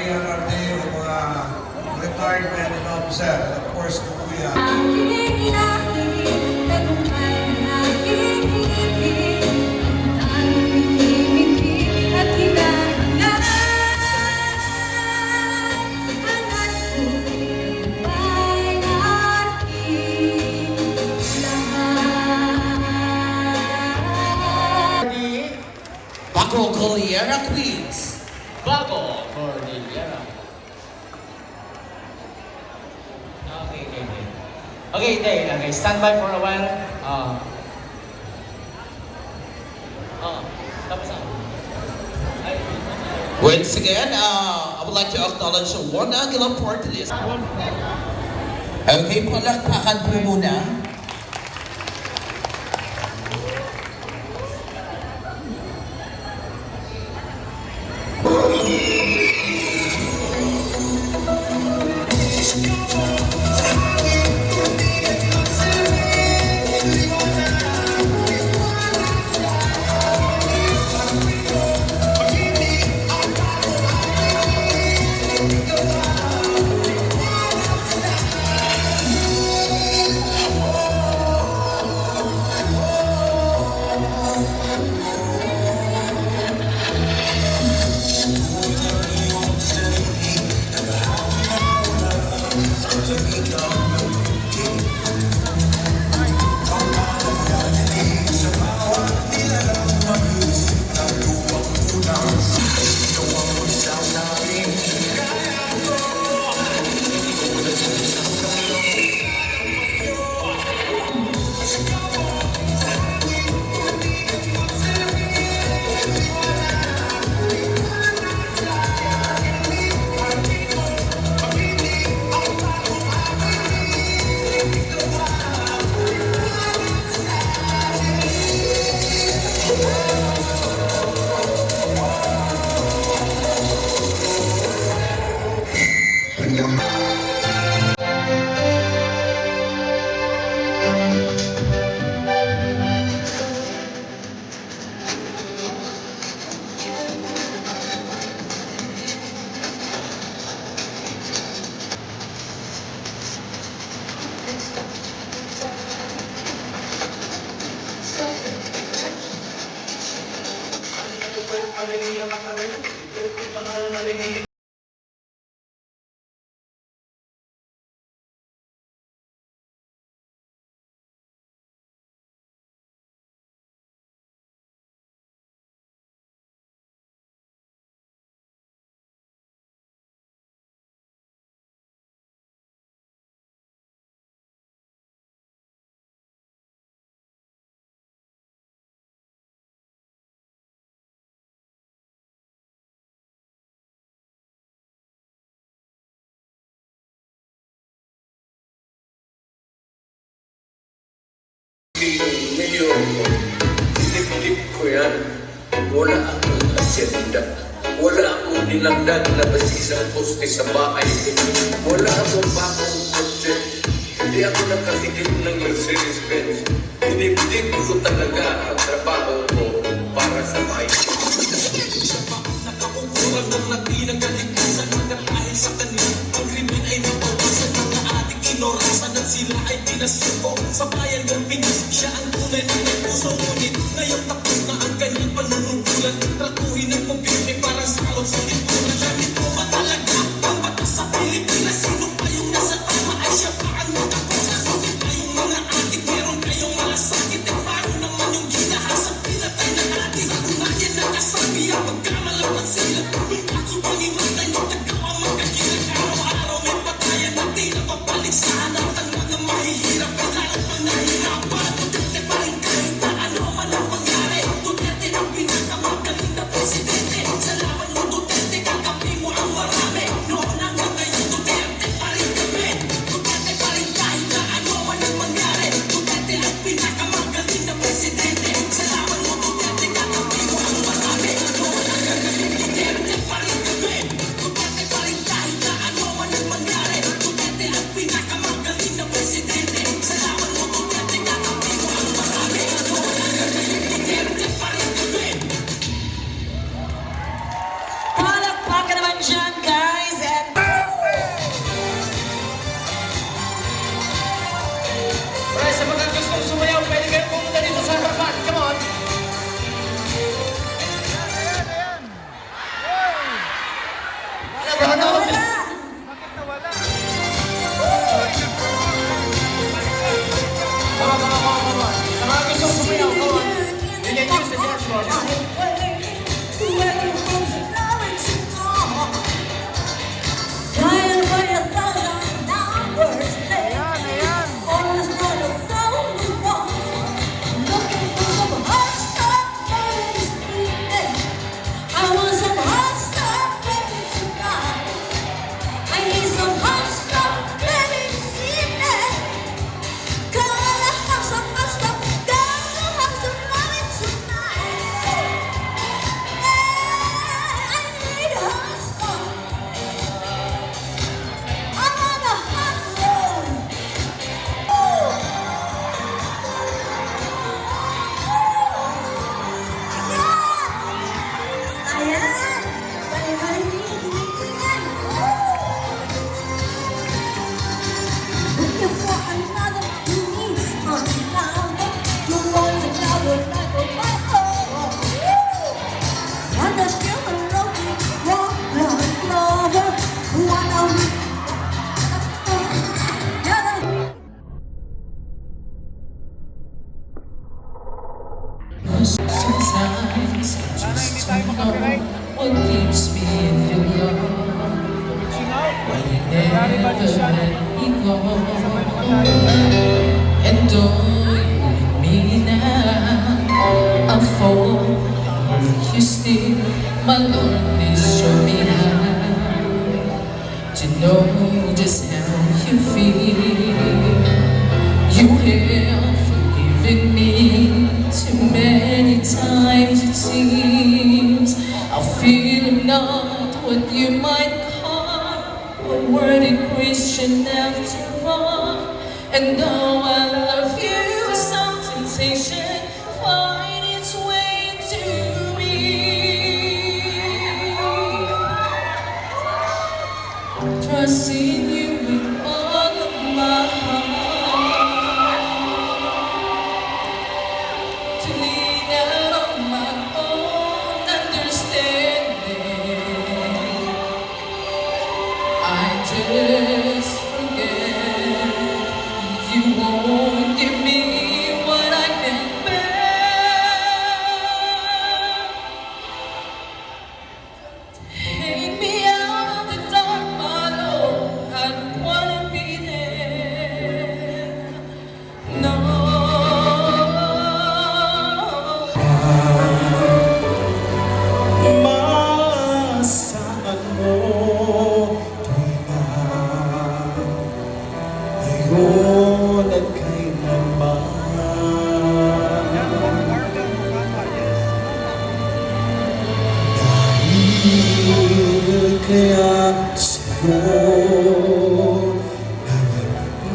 PRRD, yung mga retired men and officer, and of course, Kuya. Bago Cordillera Queens. Bago Cordillera. Okay, stand by for a while. Tapos na. Once again, I would like to acknowledge one Aguilar part to this. Okay, palakpakan po muna. Medyo dilip-lip ko yan. Wala akong asyenda. Wala akong nilagdag na basisang poste sa bahay. Wala akong bagong kotse. Hindi ako nakakikip ng Mercedes-Benz. Dinibdib ko talaga ang trabaho ko para sa bahay. Nakakungkurang ng natinang kaligtasan dahil sa kanila. Ang krimen ay nabawasan. Mga ating inorasan at sila ay pinasuko sa bayan ng Pinas. Siya ang tunay ng nagpuso. Ngunit ngayon tapos na ang kanyang panunungkulan. Tratuhin ng kumpirme para sa alon sa lipunan. Gamit mo ba talaga ang batas sa Pilipinas? Sino pa yung nasa tama ay siya pa ang nakakusa? Sulit pa yung mga adik, meron kayong malasakit. E paano naman yung ginahasang pinatay na natin? Sa kunayan na kasabi ang magkamalaman sila. Yung kaso pang imatay yung tagawa magkagilang. Araw-araw may patayan na di na papalik sa hanatan. Mga mahihirap ay lalo pa nahihirapan. Dati pa rin kahit na ano man ang mangyari. Nawala. Come on. Sa mga gusto sumayaw, come on. You can use the dance floor now. Sometimes I just don't know what keeps me in your love. Why you never let me go. And don't leave me now. I'll fall. Will you still, my Lord, please show me how to know just how you feel. You have forgiven me too many times it seems. I feel I'm not what you might call a worthy Christian after all. And though I love you, some temptation find its way to me. Trusting you with all of my heart. Just forget you won't give me what I can bear. Take me out of the dark, my Lord. I don't wanna be there. No. Masakan mo ngayon at kailanman. Dahil kaya sa'yo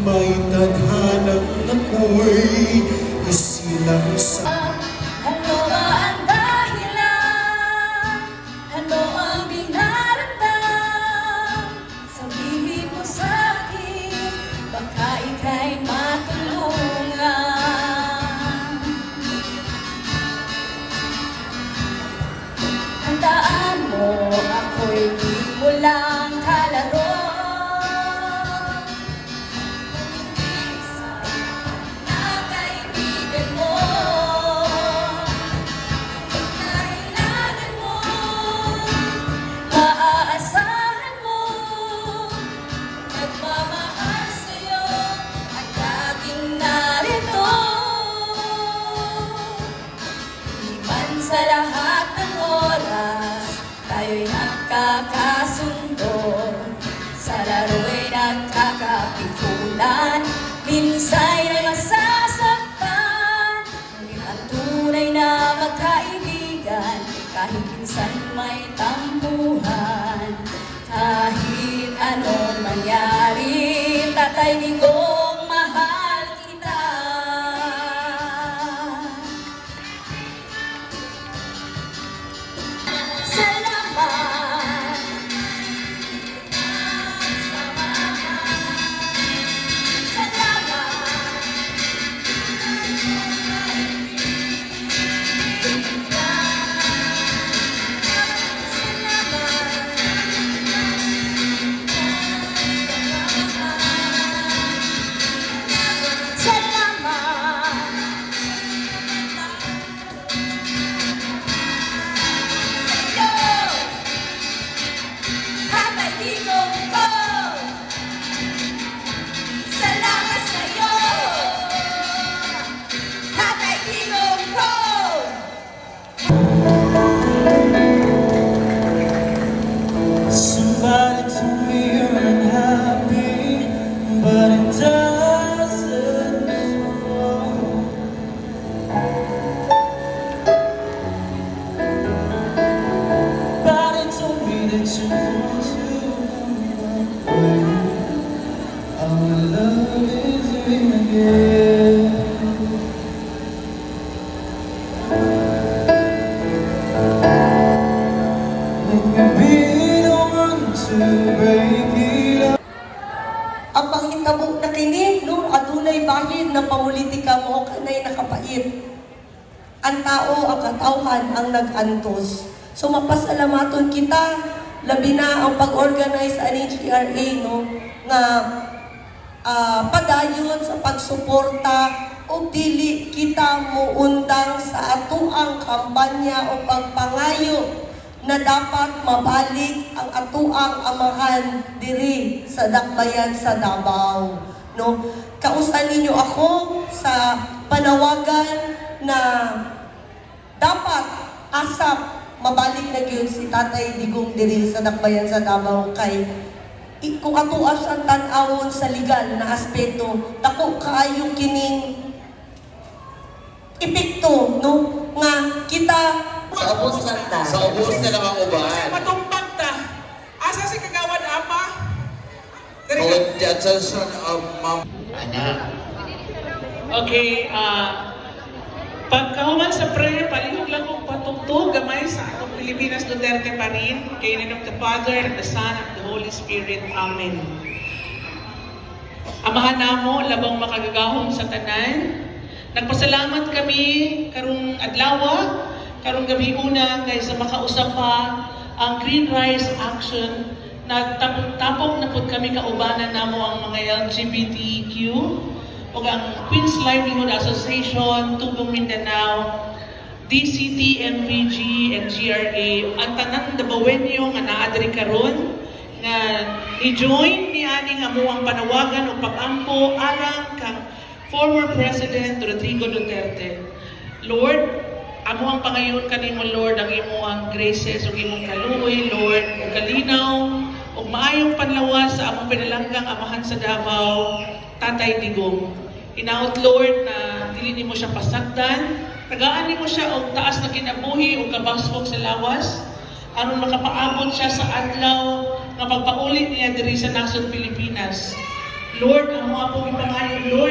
may tadhanang ako'y isilang sa Ano ba ang dahilan? Ano ang dinaramdam? Sabihin mo sa'kin, baka ika'y matulungan. Tandaan mo, ako'y di mo lang kalaro. Kaibigan mo, kailangan mo, maaasahan mo, nagmamahal sa'yo at laging narito. Iman sa lahat ng oras, tayo'y nagkakasundo. Sa laro'y nagkakapikulan, minsa'y ay masasaktan. Ngunit ang tunay na magkaibigan, kahit minsan may tampuhan. Kahit anong mangyari, Tatay Digong, mahal kita. Salamat. Salamat. Digong ko! Salamat sa'yo! Tatay Digong ko! Somebody told me you're unhappy, but it doesn't show. Somebody told me that you want to come away. Our love is in again. Let me be the one to break it up. Ang panghitabo na kini, no, adunay bahin na pamulitika mo, kanay nakapait. Ang tao, ang katawhan, ang nag-antos. So mapasalamaton kita, labi na ang pag-organize sa NHRA, no, nga padayon sa pagsuporta o dili kita mo undang sa atuang kampanya o pagpangayo na dapat mabalik ang atuang amahan diri sa dakbayan sa Davao, no? Kausan ninyo ako sa panawagan na dapat asap mabalik na gyud si Tatay Digong diri sa dakbayan sa Davao kay kung atuwa siyang tan-awon sa legal na aspeto, dako kaayo kining epekto, no, nga kita Sa ubos na lang ang uban. Matumpag ta. Asa si Kagawad Apa? Congratulations, ma'am. Okay, pagkahuman sa prayer, palihog lang kong patugtog gamay sa atong Pilipinas Duterte pa rin. Kay in the name of the Father, and the Son, and the Holy Spirit. Amen. Amahan namo, labang makagagahom sa tanan. Nagpasalamat kami karong adlaw, karong gabi una kay sa makausap pa ang Green Rise Action. Nagtapok na pud kami kaubanan namo ang mga LGBTQ o ang Queens Livelihood Association, Tubong Mindanao, DCT, MPG, and GRA. Ang tanang Dabawenyo nga naadri karon nga i-join ni aning amuang panawagan o pag-ampo alang kang former President Rodrigo Duterte. Lord, amo ang pangayon kanimo, Lord, ang imong graces ug imong kaluoy, Lord, ug kalinaw ug maayong panlawas sa among pinalanggang amahan sa Davao, Tatay Digong. Inaot, Lord, na dili nimo siya pasagdan, tagaan nimo siya og taas na kinabuhi ug kabasfog sa lawas aron makapaabot siya sa adlaw nga pagpauli niya diri sa nasod Pilipinas. Lord, amo ang pong ipangayon, Lord,